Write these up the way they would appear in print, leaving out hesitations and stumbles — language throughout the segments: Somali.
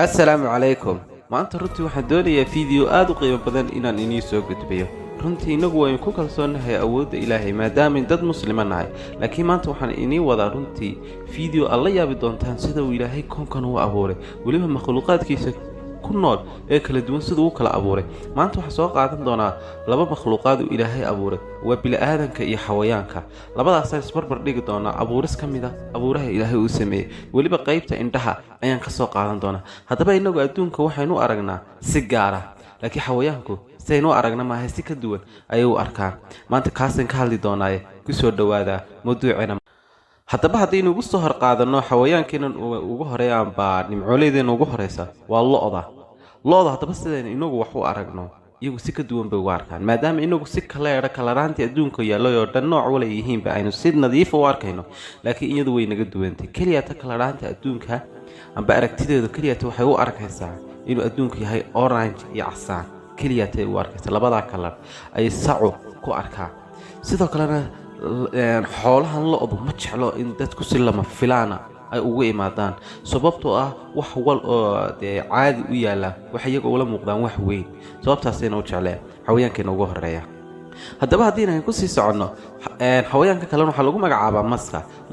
السلام عليكم. maanta runtii waxaan doonayaa fiideo aad u qiimo badan inaan inii soo gudbiyo. runtii inagu waynu ku kalsoonahay awoodda Ilaahay maadaama dad muslimiin nahay, laakiin maanta waxaan inii wadaa runtii fiideo alla yaabi doontaan sida uu Ilaahay koonkan u abuuray, waliba makhluuqaadkiisa ku nool ee kala duwan sida uu kala abuuray. maanta waxaan soo qaadan doonaa laba makhluuqaad oo Ilaahay abuuray, waa bini'aadanka iyo xayawaanka. labadaas ayaan isbarbar dhigi doonaa abuuris ka mid ah abuuraha Ilaahay uu sameeyay, waliba qaybta indhaha ayaan ka soo qaadan doonaa. haddaba inagu adduunka waxaynu aragnaa si gaar ah, laakiin xayawaanku saynu aragna maahay si ka duwan ayay u arkaan. maanta kaasaan ka hadli doonaaye ku soo dhawaada mawduuceena. haddaba haddaynu ugu soo horqaadanno xayawaankeenan ugu horeeyaan baa nimcooleydeenna ugu horeysa waa lo'da. haddaba sidaynu inagu wax u aragno iyagu si ka duwan bay ugu arkaan, maadaama inagu si kalaraantii adduunka yaallay oo dhan nooc wala yihiinba aynu si nadiifa u arkayno, laakiin iyadu way naga duwantay. keliyata kalaraanta adduunka amba aragtideedu keliyata waxay u arkaysaa inuu adduunku yahay orange iyo casaan, keliyatay u arkaysaa. labadaa kalar ayay sacu ku arkaa. sidoo kalena xoolahan lo'du ma jeclo in dadku si lama filaana ay ugu imaadaan, sababtoo ah wax wal oo caadi u yaala wax iyaga ula muuqdaan wax weyn, sababtaasayna u jecleen xayawaankeena ugu horeeya. haddaba haddii aynu ku sii soconno xayawaanka kalena waxaa lagu magacaabaa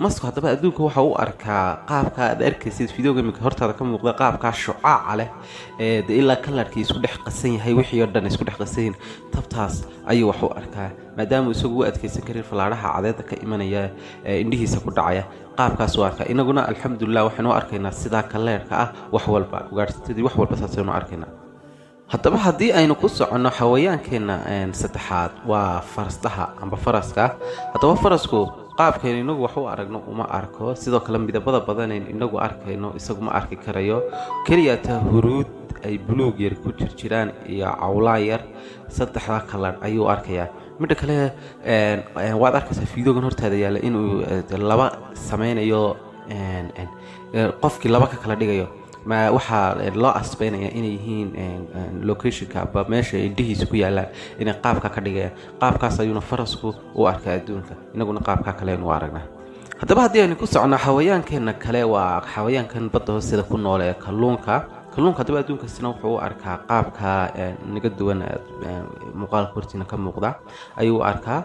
masku. haddaba adduunka waxa u arkaa qaabka aad arkaysid fiidiyowga imika hortaada ka muuqda, qaabkaa shucaaca leh ee ilaa kalarkii isku dhex qasan yahay, wixii oo dhan isku dhex qasan yihiin, tabtaas ayuu wax u arkaa maadaama isagu u adkaysan karin fallaadhaha cadeeda ka imanaya ee indhihiisa ku dhacaya. qaabkaas u arkaa. inaguna alxamdulilah waxaynu arkaynaa sidaa kaleerka ah wax walba ugaadhsatadii wax walba saasaynu arkaynaa. haddaba haddii aynu ku soconno xayawaankeenna saddexaad waa faraska. haddaba farasku qaabkaynu inagu wax u aragno uma arko, sidoo kale midabada badanayn inagu arkayno isagu ma arki karayo. keliyata huruud ay buluug yar ku jirjiraan iyo cawlaan yar, saddexdaa kalar ayuu arkayaa. midda kale waad arkaysaa fiidiyowgan hortaada yaalla inuu laba samaynayo, qofkii laba ka kala dhigayo. waxaa loo asbaynaya inay yihiin locationka aba meesha indhihiisa ku yaalaan inay qaabka ka dhigayaan. qaabkaas ayuuna farasku u arkaa adduunka, inaguna qaabkaa kale aynu u aragnaa. haddaba haddii aynu ku soconno xayawaankeenna kale waa xayawaankan badda hoosteeda ku nool ee kalluunka. haddaba adduunkasina wuxuu u arkaa qaabka naga duwan muuqaalka hortiina ka muuqda ayuu u arkaa.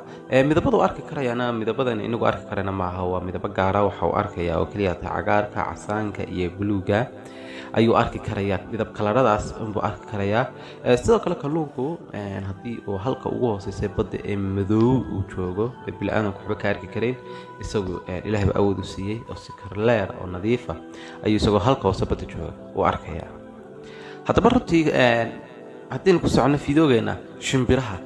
midabadu arki karayaana midabadan inagu arki karana maaha, waa midabo gaara. waxa uu arkayaa oo keliyata cagaarka, casaanka iyo buluuga ayuu arki karayaa. midab kalaradaas unbuu arki karayaa. sidoo kale kalluunku haddii uu halka ugu hooseysay badda ee madow uu joogo ee bili-aadanku waxba ka arki karayn, isagu ilaahayba awood u siiyey oo si karleer oo nadiifa ayuu isagoo halka hoose badda jooga u arkayaa. haddaba runtii haddaynu ku soconno fiidiyowgeena shimbiraha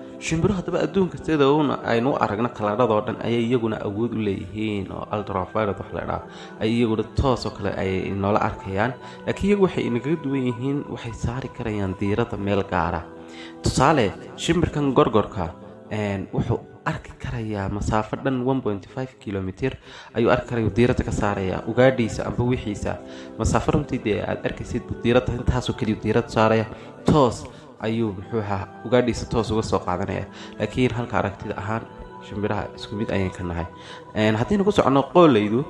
haddaba adduunka sida aynu u aragno kalaradoo dhan ayay iyaguna awood u leeyihiin, oo ultraviolet wax la dhaha ay iyaguna toosoo kale ayay noola arkayaan. laakiin iyagu waxay inagaga duwan yihiin, waxay saari karayaan diiradda meel gaara. tusaale shimbirkan gorgorka wuxuu arki karayaa masaafo dhan 1.5 kilomitir ayuu arki karaya, diiradda ka saaraya ugaadhiisa amba wixiisa. masaafo runtii dee aad arkaysid diiradda intaasoo keliya diiradda saaraya, toos ayuu muxuu ahaa ugaadhiisa toos uga soo qaadanaya. laakiin halka aragtida ahaan shimbiraha isku mid ayaan ka nahay. haddaynu ku soconno qoolleydu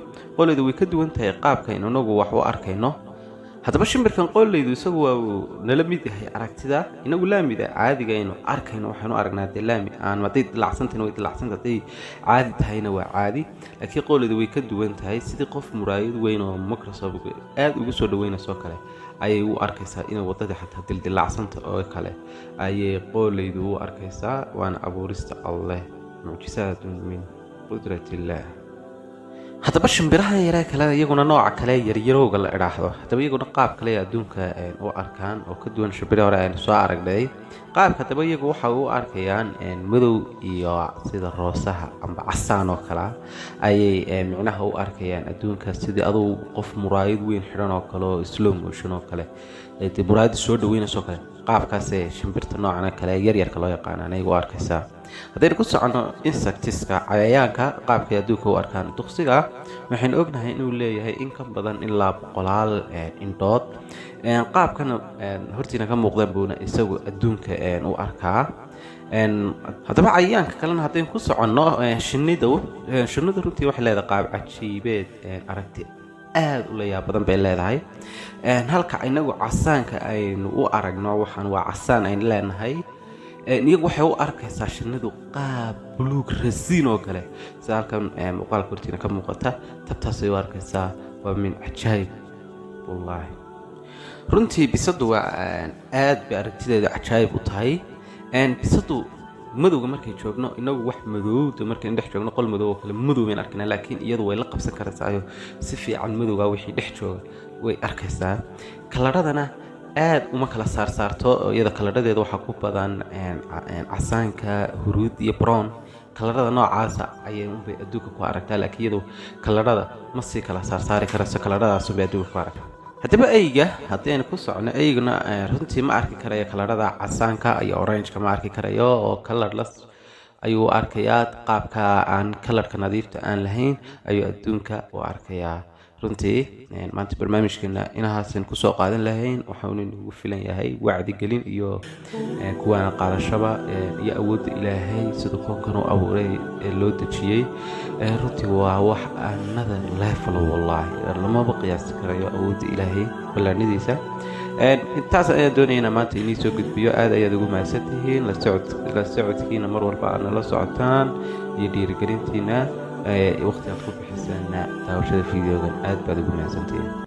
way ka duwan tahay qaabkaynu inagu wax u arkayno. haddaba shimbirkan qoolleydu isagu waa uu nala mid yahay aragtida, inagu laamida caadiga aynu arkayno waxaynu aragnaa dee laami aan hadday dilacsantahayna way dilacsanta, hadday caadi tahayna waa caadi. laakiin qoolleydu way ka duwan tahay, sidii qof muraayad weyn oo microsoft aad ugu soo dhaweynayso kale ayay u arkaysaa inay waddada xataa dildilaacsanta oo kale ayay qoolleydu u arkaysaa. waana abuurista alleh, mucjisaatun min qudratillaah. haddaba shimbiraha yaree kale iyaguna nooca kale yaryarowga la idhaahdo, haddaba iyaguna qaab kale adduunka u arkaan oo ka duwan shimbiraha hore aynu soo aragnay. qaabka haddaba iyagu waxay u arkayaan madow iyo sida roosaha amba casaan oo kale ayay micnaha u arkayaan adduunka, sidii aduu qof muraayad weyn xidhan oo kale oo slow motion oo kale dee muraayadda soo dhaweynayso kale. qaabkaasee shimbirta noocan kale yaryarka loo yaqaan anay u arkaysaa. haddaynu ku soconno insectiska cayayaanka qaabkay adduunka u arkaan. duqsiga waxaynu ognahay inuu leeyahay in ka badan ilaa 100 indhood. qaabkana hortiina ka muuqdan buuna isagu adduunka u arkaa. haddaba cayayaanka kalena haddaynu ku soconno shinnidu runtii waxay leedahay qaab cajiibeed aragti aad u la yaab badan bay leedahay halka inagu casaanka aynu u aragno waxaan waa casaan aynu leenahay iyagu waxay u arkaysaa shinnidu qaab buluug rasiin oo kale sida halkan muuqaalka hortiina ka muuqata tabtaasay u arkaysaa waa min cajaayib wallaahi runtii bisadu waa aad bay aragtideeda cajaayib u tahay bisadu madowga markay joogno inagu wax madowda markay dhex joogno qol madow oo kale madow baan arkaynaa laakiin iyadu way la qabsan karaysaa si fiican madowga wixii dhex jooga way arkaysaa kalaradana aad uma kala saarto iyada kalaradeeda waxaa ku badan casaanka huruud iyo brown kalarada noocaasa ayay unbay adduunka ku aragtaa laakiin iyadu kalarada ma sii kala saari karayso kalaradaas unbay adduunka ku aragtaa haddaba eyga haddii aynu ku socno eyguna runtii ma arki karayo kalarada casaanka iyo orangeka ma arki karayo oo kalarlas ayuu arkayaa qaabka aan kalarka nadiifta aan lahayn ayuu adduunka u arkayaa runtii maanta barnaamijkeena inahaasan kusoo qaadan lahayn waxaanu nagu filan yahay wacdi gelin iyo kuwaana qaadashaba iyo awoodda ilaahay sida koonkan u abuuray loo dejiyey runtii waa wax another level wallaahi lamaba qiyaasi karayo awoodda ilaahay ballaanidiisa intaas ayaan doonayna maanta inii soo gudbiyo aad ayaad ugu mahadsan tihiin la socodkiina mar walba aad nala socotaan iyo dhiirigelintiina waqti aad ku bixisaan daawashada fiideogan aad baad ugu mahadsantihiin